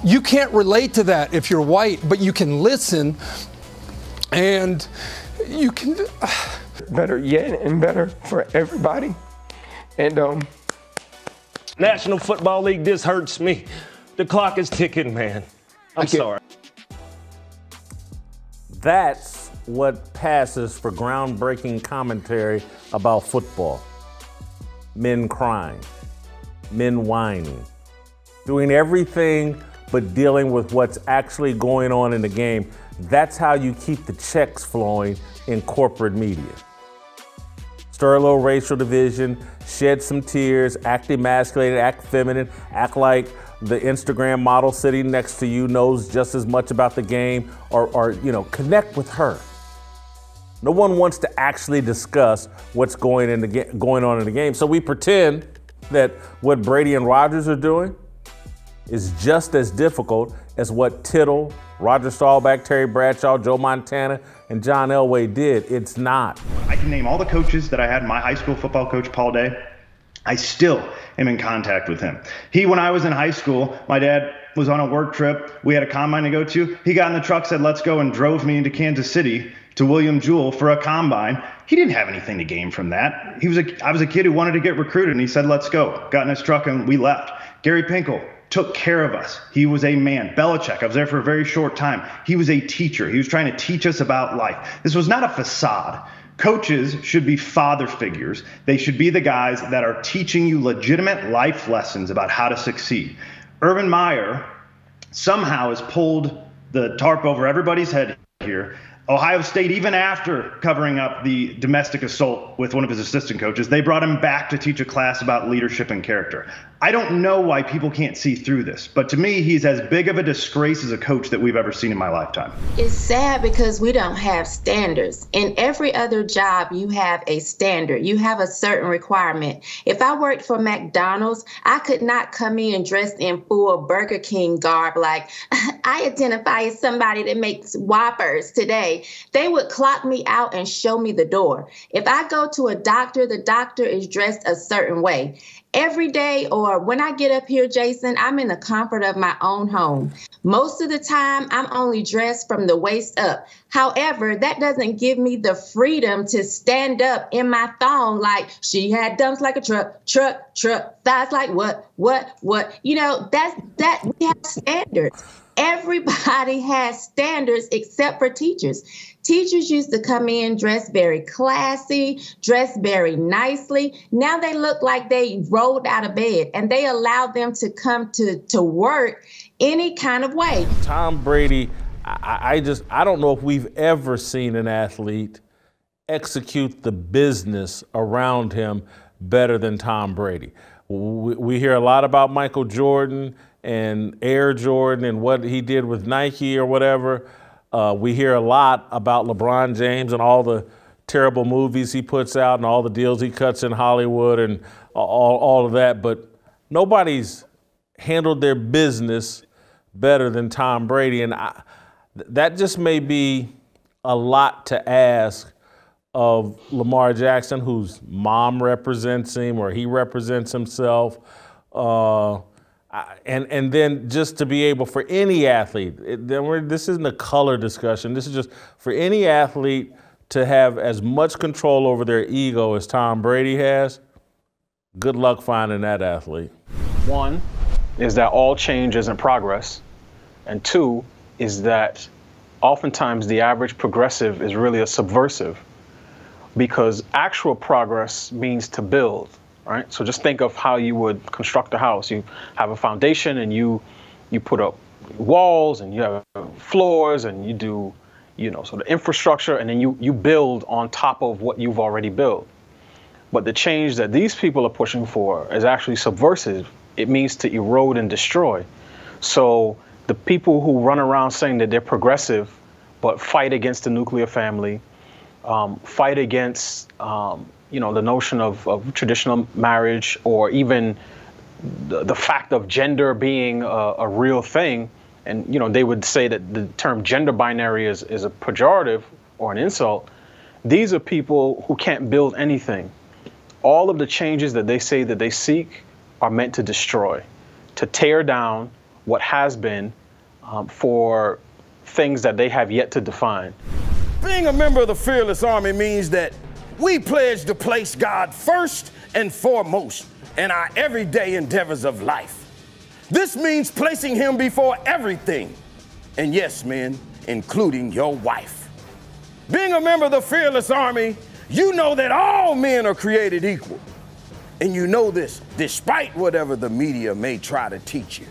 You can't relate to that if you're white, but you can listen and you can. Better yet and better for everybody. And National Football League, this hurts me. The clock is ticking, man. I'm sorry. That's what passes for groundbreaking commentary about football. Men crying, men whining, doing everything but dealing with what's actually going on in the game. That's how you keep the checks flowing in corporate media. Stir a little racial division, shed some tears, act emasculated, act feminine, act like the Instagram model sitting next to you knows just as much about the game, or connect with her. No one wants to actually discuss what's going on in the game. So we pretend that what Brady and Rodgers are doing is just as difficult as what Tittle, Roger Staubach, Terry Bradshaw, Joe Montana, and John Elway did. It's not. I can name all the coaches that I had. My high school football coach, Paul Day. I still am in contact with him. When I was in high school, my dad was on a work trip. We had a combine to go to. He got in the truck, said, let's go, and drove me into Kansas City to William Jewell for a combine. He didn't have anything to gain from that. I was a kid who wanted to get recruited, and he said, let's go. Got in his truck, and we left. Gary Pinkel took care of us. He was a man. Belichick, I was there for a very short time. He was a teacher. He was trying to teach us about life. This was not a facade. Coaches should be father figures. They should be the guys that are teaching you legitimate life lessons about how to succeed. Urban Meyer somehow has pulled the tarp over everybody's head here. Ohio State, even after covering up the domestic assault with one of his assistant coaches, they brought him back to teach a class about leadership and character. I don't know why people can't see through this, but to me, he's as big of a disgrace as a coach that we've ever seen in my lifetime. It's sad because we don't have standards. In every other job, you have a standard. You have a certain requirement. If I worked for McDonald's, I could not come in dressed in full Burger King garb like, I identify as somebody that makes Whoppers today. They would clock me out and show me the door. If I go to a doctor, the doctor is dressed a certain way. Every day, or when I get up here, Jason, I'm in the comfort of my own home. Most of the time, I'm only dressed from the waist up. However, that doesn't give me the freedom to stand up in my thong like she had dumps like a truck, thighs like what? You know, that we have standards. Everybody has standards except for teachers. Teachers used to come in dressed very classy, dressed very nicely. Now they look like they rolled out of bed, and they allow them to come to work any kind of way. Tom Brady, I don't know if we've ever seen an athlete execute the business around him better than Tom Brady. We hear a lot about Michael Jordan and Air Jordan and what he did with Nike or whatever. We hear a lot about LeBron James and all the terrible movies he puts out and all the deals he cuts in Hollywood and all of that, but nobody's handled their business better than Tom Brady. And that just may be a lot to ask of Lamar Jackson, whose mom represents him or he represents himself. And then just to be able for any athlete, this isn't a color discussion, this is just for any athlete to have as much control over their ego as Tom Brady has, good luck finding that athlete. One is that all change isn't progress. And two is that oftentimes the average progressive is really a subversive, because actual progress means to build. Right? So just think of how you would construct a house. You have a foundation and you put up walls and you have floors and you do, sort of infrastructure, and then you build on top of what you've already built. But the change that these people are pushing for is actually subversive. It means to erode and destroy. So the people who run around saying that they're progressive but fight against the nuclear family, fight against the notion of traditional marriage, or even the fact of gender being a real thing. And, they would say that the term gender binary is a pejorative or an insult. These are people who can't build anything. All of the changes that they say that they seek are meant to destroy, to tear down what has been for things that they have yet to define. Being a member of the Fearless Army means that we pledge to place God first and foremost in our everyday endeavors of life. This means placing him before everything. And yes, men, including your wife. Being a member of the Fearless Army, you know that all men are created equal. And you know this despite whatever the media may try to teach you.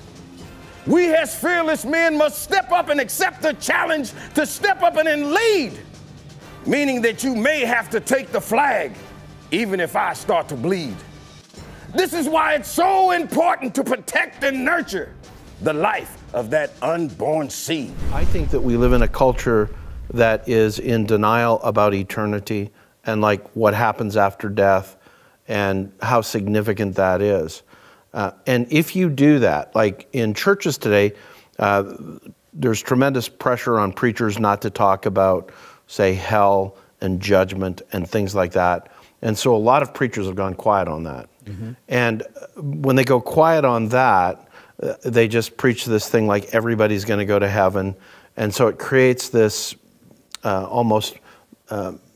We as fearless men must step up and accept the challenge to step up and then lead. Meaning that you may have to take the flag, even if I start to bleed. This is why it's so important to protect and nurture the life of that unborn seed. I think that we live in a culture that is in denial about eternity and like what happens after death and how significant that is. And if you do that, like in churches today, there's tremendous pressure on preachers not to talk about, say, hell and judgment and things like that. And so a lot of preachers have gone quiet on that. Mm-hmm. And when they go quiet on that, they just preach this thing like everybody's going to go to heaven. And so it creates this almost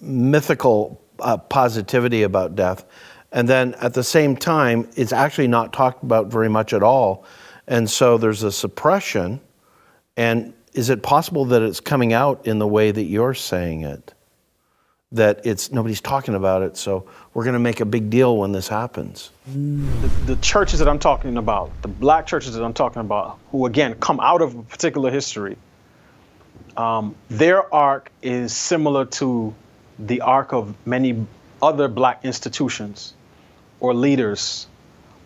mythical positivity about death. And then at the same time, it's actually not talked about very much at all. And so there's a suppression. And is it possible that it's coming out in the way that you're saying it? That nobody's talking about it, so we're going to make a big deal when this happens. The churches that I'm talking about, the black churches that I'm talking about, who again come out of a particular history, their arc is similar to the arc of many other black institutions or leaders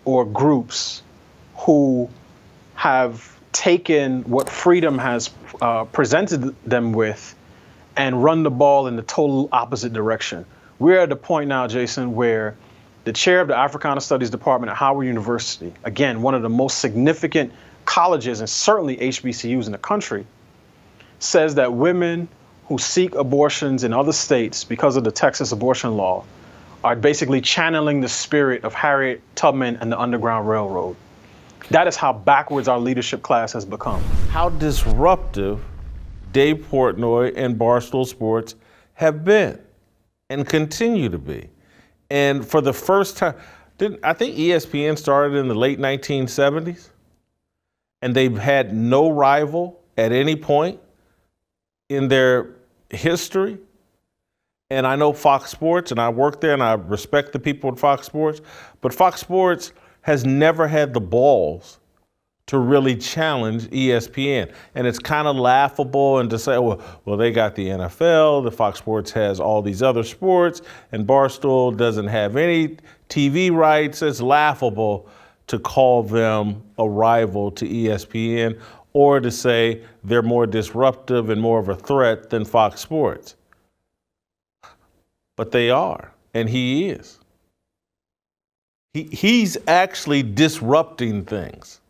or groups who have taken what freedom has presented them with and run the ball in the total opposite direction. We're at the point now, Jason, where the chair of the Africana Studies Department at Howard University, again, one of the most significant colleges and certainly HBCUs in the country, says that women who seek abortions in other states because of the Texas abortion law are basically channeling the spirit of Harriet Tubman and the Underground Railroad. That is how backwards our leadership class has become. How disruptive Dave Portnoy and Barstool Sports have been and continue to be. And for the first time, I think ESPN started in the late 1970s, and they've had no rival at any point in their history. And I know Fox Sports, and I work there, and I respect the people at Fox Sports, but Fox Sports has never had the balls to really challenge ESPN. And it's kind of laughable and to say, well, they got the NFL, the Fox Sports has all these other sports, and Barstool doesn't have any TV rights. It's laughable to call them a rival to ESPN or to say they're more disruptive and more of a threat than Fox Sports. But they are, and he is. He's actually disrupting things.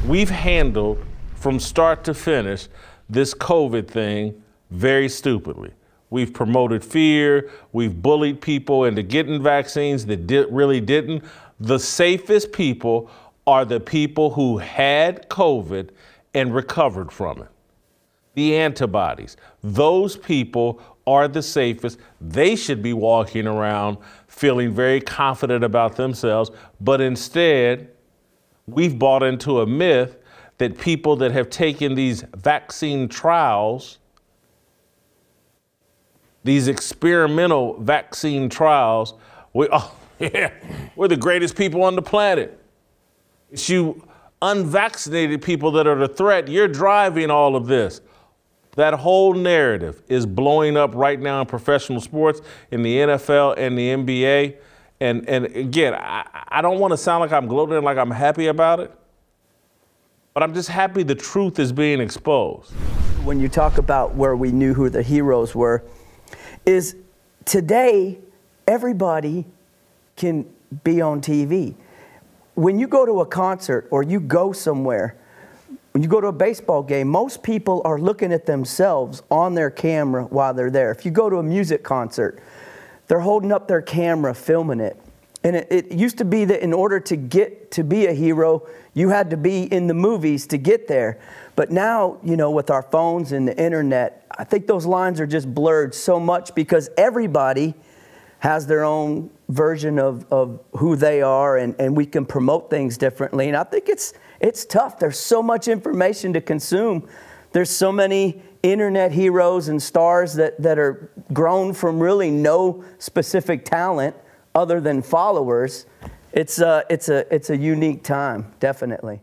We've handled, from start to finish, this COVID thing very stupidly. We've promoted fear. We've bullied people into getting vaccines that really didn't. The safest people are the people who had COVID and recovered from it. The antibodies. Those people are the safest. They should be walking around feeling very confident about themselves, but instead, we've bought into a myth that people that have taken these vaccine trials, these experimental vaccine trials, we're the greatest people on the planet. It's you unvaccinated people that are the threat. You're driving all of this. That whole narrative is blowing up right now in professional sports, in the NFL and the NBA. And again, I don't want to sound like I'm gloating, like I'm happy about it, but I'm just happy the truth is being exposed. When you talk about where we knew who the heroes were, is today everybody can be on TV. When you go to a concert or you go somewhere, when you go to a baseball game, most people are looking at themselves on their camera while they're there. If you go to a music concert, they're holding up their camera, filming it. And it used to be that in order to get to be a hero, you had to be in the movies to get there. But now, you know, with our phones and the internet, I think those lines are just blurred so much because everybody has their own version of who they are, and we can promote things differently. And I think it's tough. There's so much information to consume. There's so many internet heroes and stars that are grown from really no specific talent other than followers. It's a unique time, definitely.